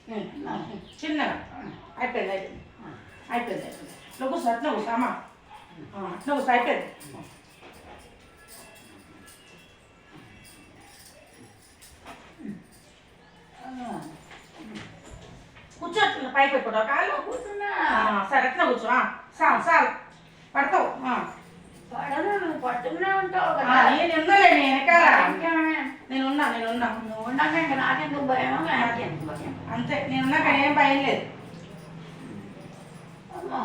చిన్నగా అయిపోయింది అయిపోయింది అయిపోయింది అయిపోయింది నువ్వు కూర్చో అట్లా కూర్చో అమ్మా అట్లా కూర్చో అయిపోయింది కూర్చో అట్లా పైకి పెట్టుకుంటావు కాళ్ళు కూర్చున్నా సరే అట్లా కూర్చో చాలు చాలు పడతావు పడను నువ్వు పట్టుకునే ఉంటావు కదా నేను ఉన్నలే నేను వెనకాల నేనున్నా నువ్వు ఉన్నాక ఇంకా నాకెందుకు భయం నాకెందుకు భయం అంతే నేనున్నాక ఏం భయం లేదు అమ్మా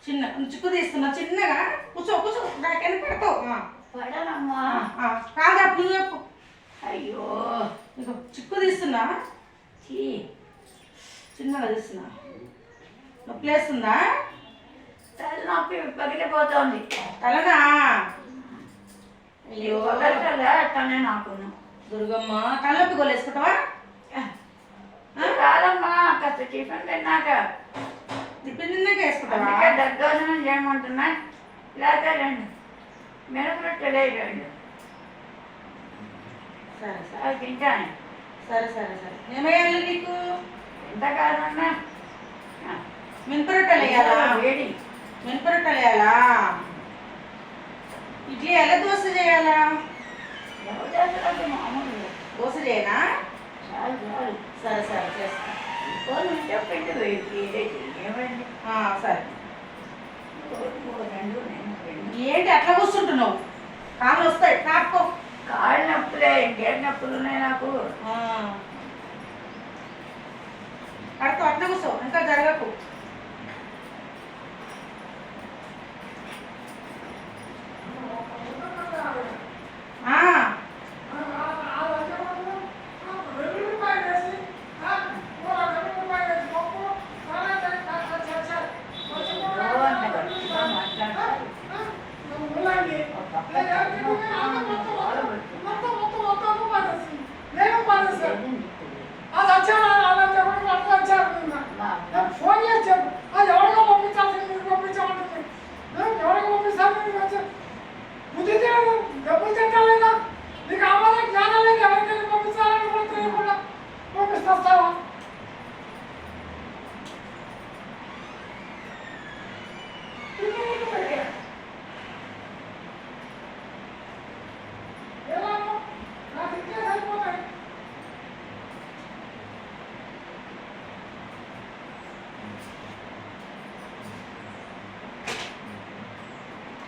చిన్న చిక్కు తీస్తున్నా చిన్నగా కూర్చో కూర్చో నాకెళ్ళి పెడతావు పడనమ్మా కాదు అప్పుడు నువ్వు చెప్పు అయ్యో ఇక చిక్కు తీస్తున్నా చీ చిన్నగా తీస్తున్నా నొప్పి లేస్తుందా తలనొప్పి పగిలిపోతుంది తలనా అయ్యో పగలటలే అట్టనే నాకును దుర్గమ్మ తలనొప్పి గోలేసుకుంటావా కాదమ్మా కాస్త టిఫిన్ తిన్నాక టిఫిన్ తిన్నాక వేసుకుంటావా అందుకే దద్దోజనం చేయమంటున్నా లేక రెండు మినపరొట్టెలే రెండు సరే సరే అవి తింటాను సరే సరే సరే ఏమేయాలి నీకు ఎంత కాదన్నా మినపరొట్టెలు వేయాలా వేడి మినపరొట్టెలు వేయాలా ఇడ్లీ ఎలా దోశ చేయాలా ఎవరు చేస్తారు మామూలు దోశ చేయనా చాలు చాలు సరే సరే చేస్తా కోళ్ళు ఉంటే పిండి వేడి ఏమైంది సరే రెండు నేను రెండు ఏంటి అట్లా కూర్చుంటున్నావు కాళ్ళు వస్తాయి కాపుకో కాళ్ళ నొప్పులే ఇంకేం నొప్పులు ఉన్నాయి నాకు కడుతూ అట్లా కూర్చో ఇంకా జరగకు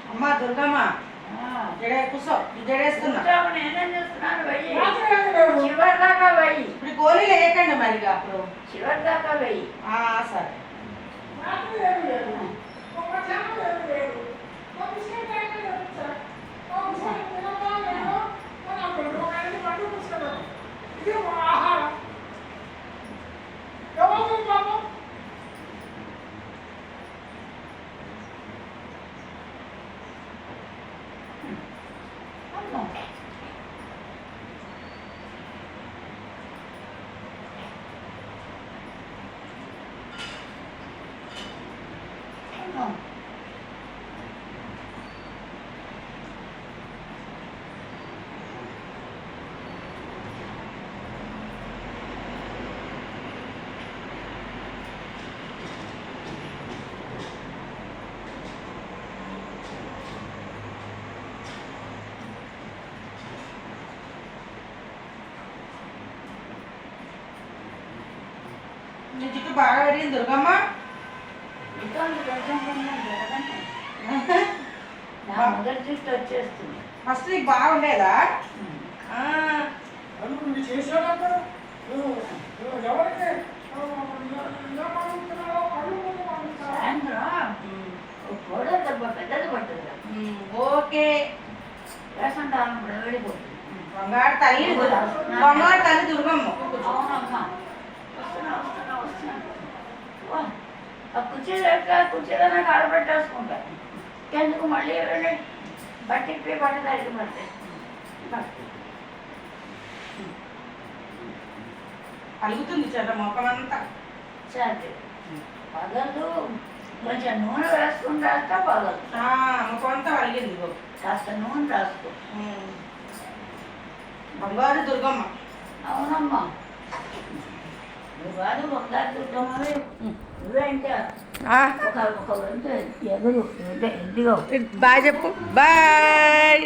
అమ్మా దుర్గమ్మ జడ కూర్చో జడేస్తున్నా నేనేం చేస్తున్నాను వెయ్యి చివరి దాకా వెయ్యి ఇప్పుడు గోళీలు వేయకండి మరిగా అప్పుడు చివరి దాకా వెయ్యి సరే నీ జుట్టు బాగా పెరిగింది దుర్గమ్మ మొదటి జుట్టు వచ్చేస్తుంది ఫస్ట్ నీకు బాగుండేదా సాయంత్రం గోడ దెబ్బ పెద్దది పట్టుదా ఓకే రేషన్ తాగినప్పుడు వెళ్ళిపోతుంది బంగారు తల్లి దుర్గమ్మ అవునమ్మా వస్తున్నా ఆ కుర్చీలో నాకు ఆడబెట్టేసుకుంటా ఎందుకు మళ్ళీ ఎవరండి బట్టిప్పి బట్ట తడికి పడితే కలుగుతుంది చెడ్డ మొక్కమంతా సరే పగలు కొంచెం నూనె వేసుకుని రాస్తే బాగోదు. కొంత అడిగింది ఇగో. కాస్త నూనె రాసుకో. బంగారు దుర్గమ్మ. అవునమ్మా, నువ్వు కాదు బంగారు దుర్గమ్మవి. నువ్వేంటే ఒక వంతు ఎదురు ఇదిగో. బాయ్ చెప్పు. బాయ్.